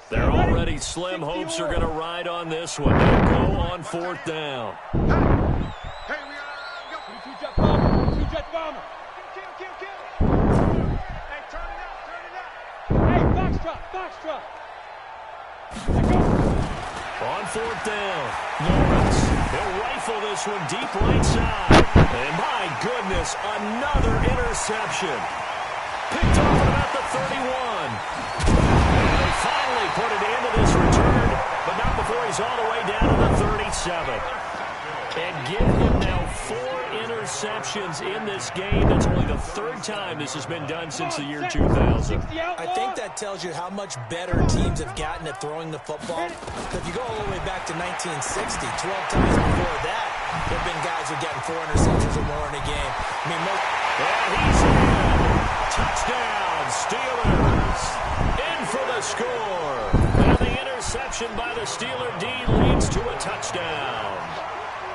They're already slim hopes are going to ride on this one. They'll go on 4th down. Hey, we are two-jet bomber. Two-jet bomber. Kill. Hey, turn it up. Hey, foxtrot. Let's go. On 4th down, Lawrence. He'll rifle this one deep right side. And my goodness, another interception. Picked off at about the 31. And they finally put it into this return, but not before he's all the way down to the 37. And give him now 4 interceptions in this game. That's only the 3rd time this has been done since the year 2000. I think that tells you how much better teams have gotten at throwing the football. If you go all the way back to 1960, 12 times before that, there have been guys who are getting 4 interceptions or more in a game. I mean, and he's in. Touchdown, Steelers. In for the score. And the interception by the Steeler D leads to a touchdown.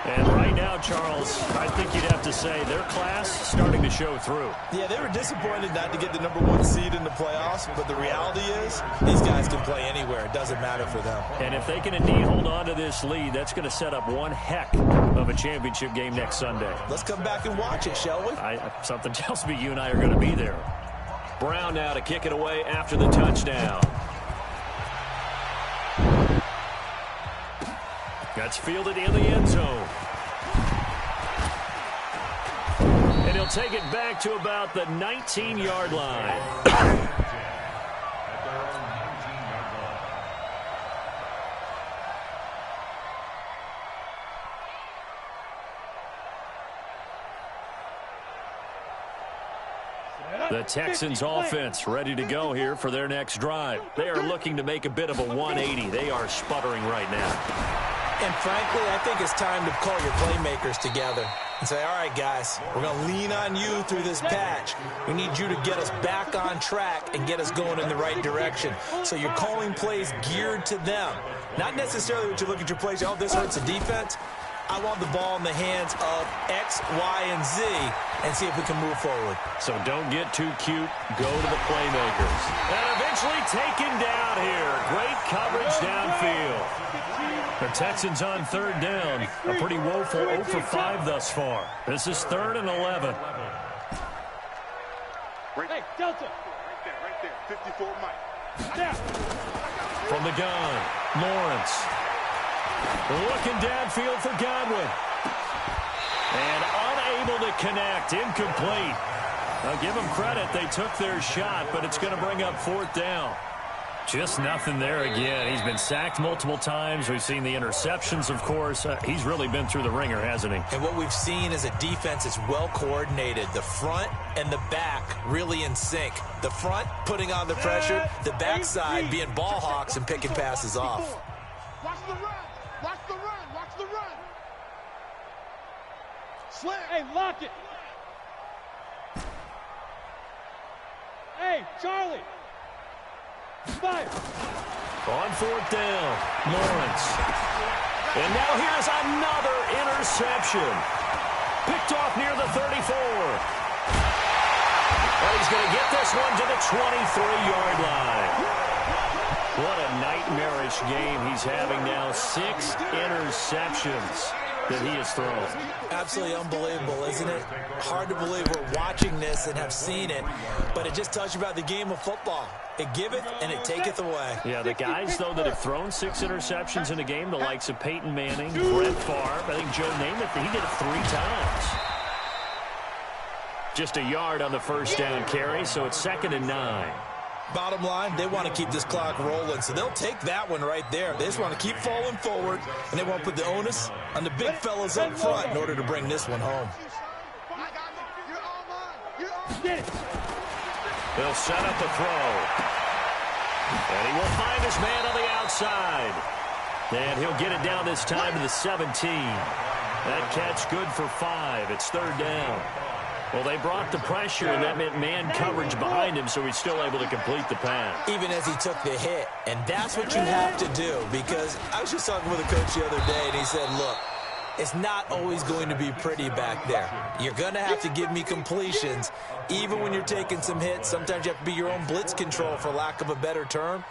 And right now, Charles, I think you'd have to say their class starting to show through. Yeah, they were disappointed not to get the #1 seed in the playoffs, but the reality is these guys can play anywhere. It doesn't matter for them. And if they can indeed hold on to this lead, that's going to set up one heck of a championship game next Sunday. Let's come back and watch it, shall we? Something tells me you and I are going to be there. Brown now to kick it away after the touchdown. That's fielded in the end zone. And he'll take it back to about the 19-yard line. The Texans offense ready to go here for their next drive. They are looking to make a bit of a 180. They are sputtering right now. And frankly, I think it's time to call your playmakers together and say, all right, guys, we're going to lean on you through this patch. We need you to get us back on track and get us going in the right direction. So you're calling plays geared to them. Not necessarily what you look at your plays, oh, this hurts the defense. I want the ball in the hands of X, Y, and Z and see if we can move forward. So don't get too cute. Go to the playmakers. And eventually taken down here. Great coverage downfield. The Texans on third down. A pretty woeful 0 for 5 thus far. This is 3rd and 11. Hey, Delta. Right there. 54 Mike. Down. From the gun, Lawrence. Looking downfield for Godwin. And unable to connect. Incomplete. I'll give them credit. They took their shot, but it's going to bring up 4th down. Just nothing there again. He's been sacked multiple times. We've seen the interceptions, of course. He's really been through the ringer, hasn't he? And what we've seen is a defense that's well coordinated. The front and the back really in sync. The front putting on the pressure. The backside being ball hawks and picking passes off. Watch the run. Watch the run. Watch the run. Slam. Hey, lock it. Hey, Charlie. Fire. On 4th down, Lawrence. And now here's another interception. Picked off near the 34. And he's going to get this one to the 23-yard line. What a nightmarish game he's having now. 6 interceptions that he has thrown. Absolutely unbelievable, isn't it? Hard to believe we're watching this and have seen it, but it just tells you about the game of football. It giveth and it taketh away. Yeah, the guys, though, that have thrown 6 interceptions in a game, the likes of Peyton Manning, Brett Favre, I think Joe Namath, he did it 3 times. Just a yard on the first down carry, so it's 2nd and 9. Bottom line, they want to keep this clock rolling, so they'll take that one right there. They just want to keep falling forward, and they want to put the onus on the big fellas up front in order to bring this one home. They'll set up the throw. And he will find his man on the outside. And he'll get it down this time to the 17. That catch good for 5. It's 3rd down. Well, they brought the pressure, and that meant man coverage behind him, so he's still able to complete the pass. Even as he took the hit. And that's what you have to do, because I was just talking with a coach the other day, and he said, look, it's not always going to be pretty back there. You're going to have to give me completions. Even when you're taking some hits, sometimes you have to be your own blitz control, for lack of a better term.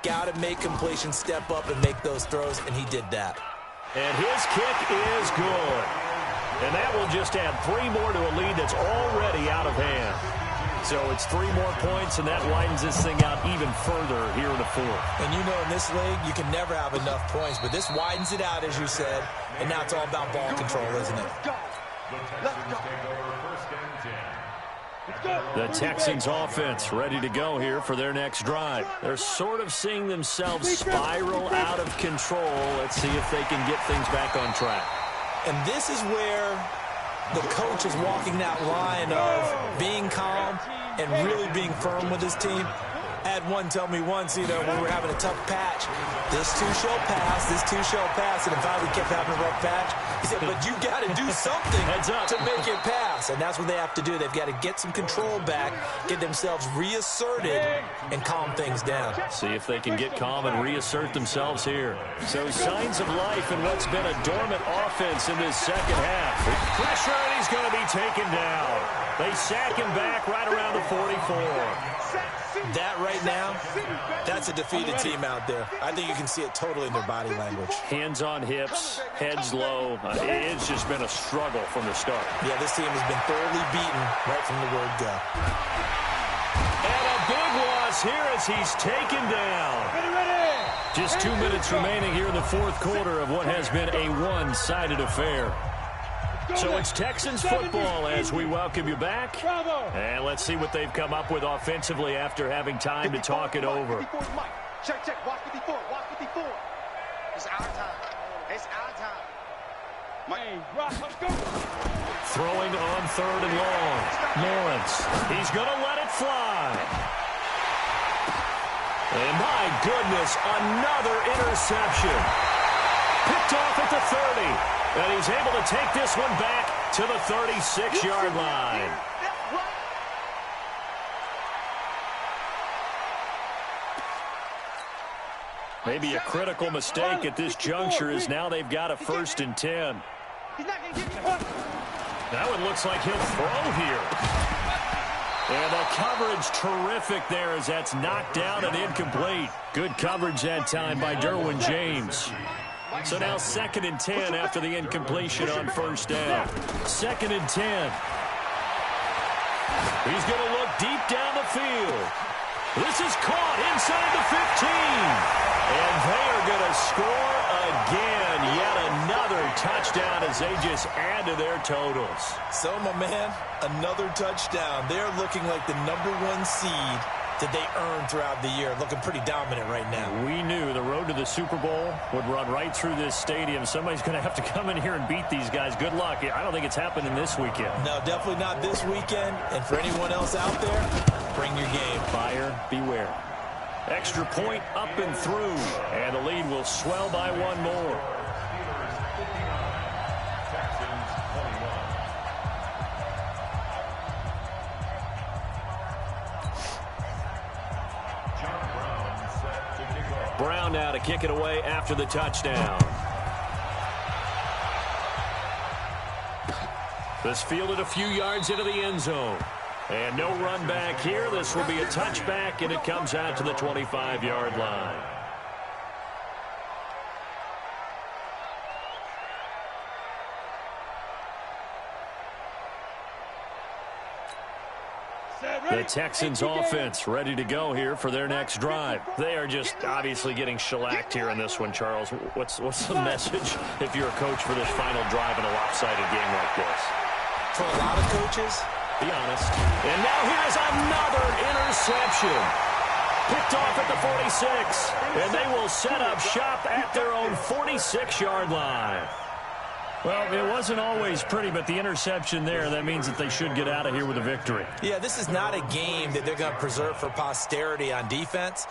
Got to make completions, step up, and make those throws, and he did that. And his kick is good. And that will just add 3 more to a lead that's already out of hand. So it's 3 more points, and that widens this thing out even further here in the 4th. And you know, in this league, you can never have enough points, but this widens it out, as you said, and now it's all about ball control, isn't it? The Texans offense ready to go here for their next drive. They're sort of seeing themselves spiral out of control. Let's see if they can get things back on track. And this is where the coach is walking that line of being calm and really being firm with his team. I had one tell me once, you know, when we were having a tough patch, this too shall pass, this too shall pass, and if I would kept having a rough patch, he said, but you got to do something to make it pass. And that's what they have to do. They've got to get some control back, get themselves reasserted, and calm things down. See if they can get calm and reassert themselves here. So signs of life in what's been a dormant offense in this second half. Pressure, and he's going to be taken down. They sack him back right around the 44. That right now, that's a defeated team out there. I think you can see it totally in their body language. Hands on hips, heads low. It's just been a struggle from the start. Yeah, this team has been thoroughly beaten right from the word go. And a big loss here as he's taken down. Just 2 minutes remaining here in the 4th quarter of what has been a one-sided affair. So it's Texans football as we welcome you back. And let's see what they've come up with offensively after having time to talk it over. Check, check. Watch 54. Watch 54. It's our time. It's our time. Throwing on 3rd and long. Lawrence. He's going to let it fly. And my goodness, another interception. Picked off at the 30. And he's able to take this one back to the 36-yard line. Maybe a critical mistake at this juncture as now they've got a 1st and 10. That one looks like he'll throw here. And the coverage terrific there as that's knocked down and incomplete. Good coverage that time by Derwin James. So now 2nd and 10 after the incompletion on 1st down. 2nd and 10. He's going to look deep down the field. This is caught inside the 15. And they are going to score again. Yet another touchdown as they just add to their totals. So, my man, another touchdown. They're looking like the #1 seed that they earned throughout the year. Looking pretty dominant right now. We knew the road to the Super Bowl would run right through this stadium. Somebody's going to have to come in here and beat these guys. Good luck. I don't think it's happening this weekend. No, definitely not this weekend. And for anyone else out there, bring your game. Buyer beware. Extra point up and through. And the lead will swell by one more. Brown now to kick it away after the touchdown. This fielded a few yards into the end zone. And no run back here. This will be a touchback, and it comes out to the 25-yard line. The Texans offense ready to go here for their next drive. They are just obviously getting shellacked here in this one, Charles. What's the message if you're a coach for this final drive in a lopsided game like this? For a lot of coaches, be honest. And now here's another interception. Picked off at the 46. And they will set up shop at their own 46-yard line. Well, it wasn't always pretty, but the interception there, that means that they should get out of here with a victory. Yeah, this is not a game that they're going to preserve for posterity on defense,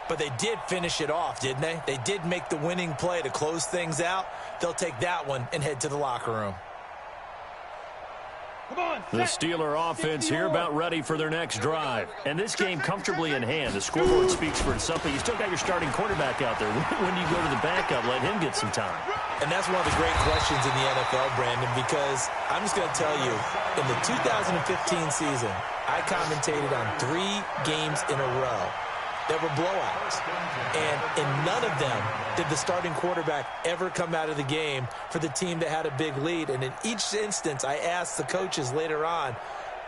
but they did finish it off, didn't they? They did make the winning play to close things out. They'll take that one and head to the locker room. The Steeler offense here about ready for their next drive. And this game comfortably in hand. The scoreboard speaks for itself, but you still got your starting quarterback out there. When do you go to the backup, let him get some time? And that's one of the great questions in the NFL, Brandon, because I'm just going to tell you, in the 2015 season, I commentated on 3 games in a row that were blowouts. And in none of them did the starting quarterback ever come out of the game for the team that had a big lead. And in each instance, I asked the coaches later on,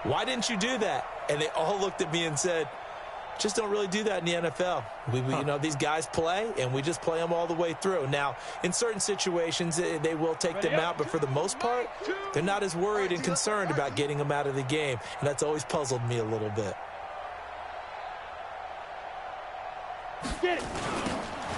why didn't you do that? And they all looked at me and said, just don't really do that in the NFL. You know, these guys play, and we just play them all the way through. Now, in certain situations, they will take them out, but for the most part, they're not as worried and concerned about getting them out of the game. And that's always puzzled me a little bit. Get it.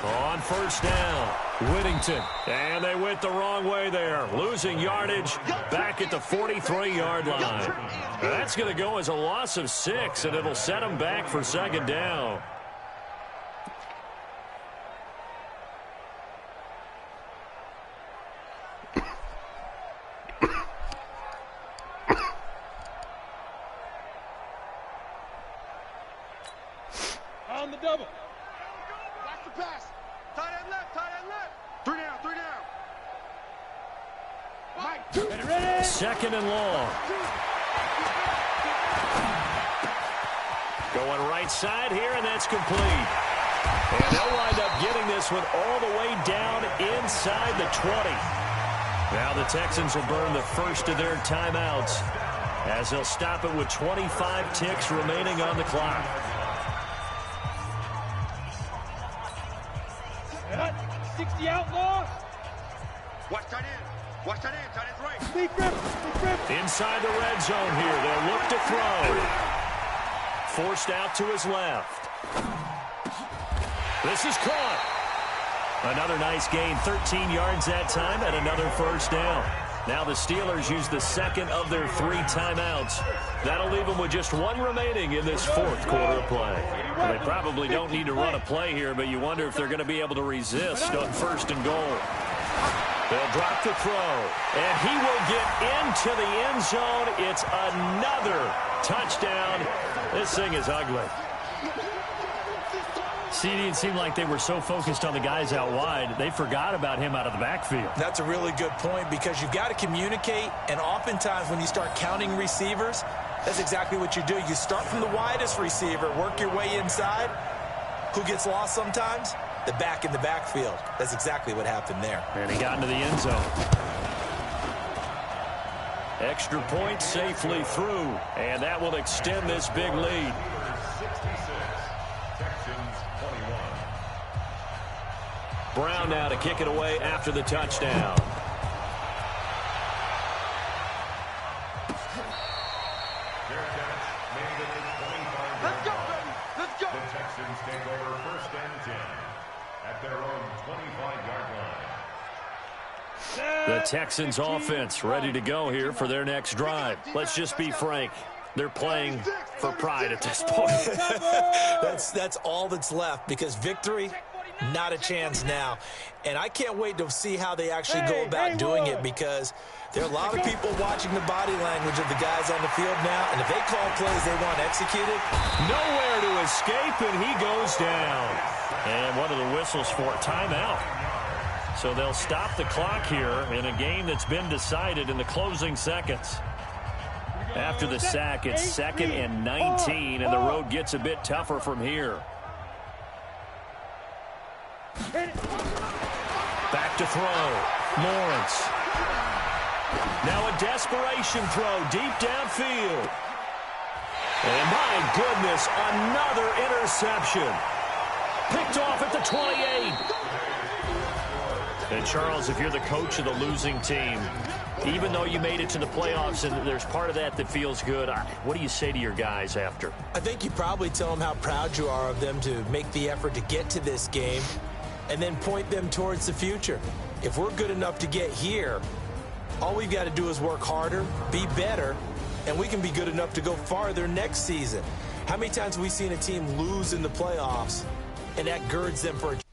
On first down, Whittington. And they went the wrong way there. Losing yardage back at the 43-yard line. That's going to go as a loss of 6, and it'll set them back for 2nd down. On the double. Watch the pass. Tight end left, tight end left. 3 down, 3 down. Mike, ready? 2nd and long. Going right side here, and that's complete. And they'll wind up getting this one all the way down inside the 20. Now the Texans will burn the first of their timeouts as they'll stop it with 25 ticks remaining on the clock. 60 outlaws. Watch tight end. Watch tight end. Tight end's right. Lead grip. Inside the red zone here. They'll look to throw. Forced out to his left. This is caught. Another nice gain. 13 yards that time and another first down. Now the Steelers use the 2nd of their 3 timeouts. That'll leave them with just 1 remaining in this 4th quarter of play. Well, they probably don't need to run a play here, but you wonder if they're going to be able to resist on 1st and goal. They'll drop the throw, and he will get into the end zone. It's another touchdown. This thing is ugly. See, it didn't seem like they were so focused on the guys out wide, they forgot about him out of the backfield. That's a really good point because you've got to communicate, and oftentimes when you start counting receivers, that's exactly what you do. You start from the widest receiver, work your way inside. Who gets lost sometimes? The back in the backfield. That's exactly what happened there. And he got into the end zone. Extra point safely through, and that will extend this big lead. 66, Texans 21. Brown now to kick it away after the touchdown. Their catch made it to 25 Let's go, baby. Let's go. The Texans take over 1st and 10 at their own 25-yard line. The Texans offense ready to go here for their next drive. Let's just be frank. They're playing for pride at this point. That's all that's left because victory, not a chance now. And I can't wait to see how they actually go about doing it because there are a lot of people watching the body language of the guys on the field now, and if they call plays they want executed. Nowhere to escape, and he goes down. And one of the whistles for a timeout. So they'll stop the clock here in a game that's been decided in the closing seconds. After the sack, it's 2nd and 19, and the road gets a bit tougher from here. Back to throw. Lawrence. Now a desperation throw deep downfield. And my goodness, another interception. Picked off at the 28. And Charles, if you're the coach of the losing team, even though you made it to the playoffs and there's part of that feels good, what do you say to your guys after? I think you probably tell them how proud you are of them to make the effort to get to this game and then point them towards the future. If we're good enough to get here, all we've got to do is work harder, be better, and we can be good enough to go farther next season. How many times have we seen a team lose in the playoffs and that girds them for a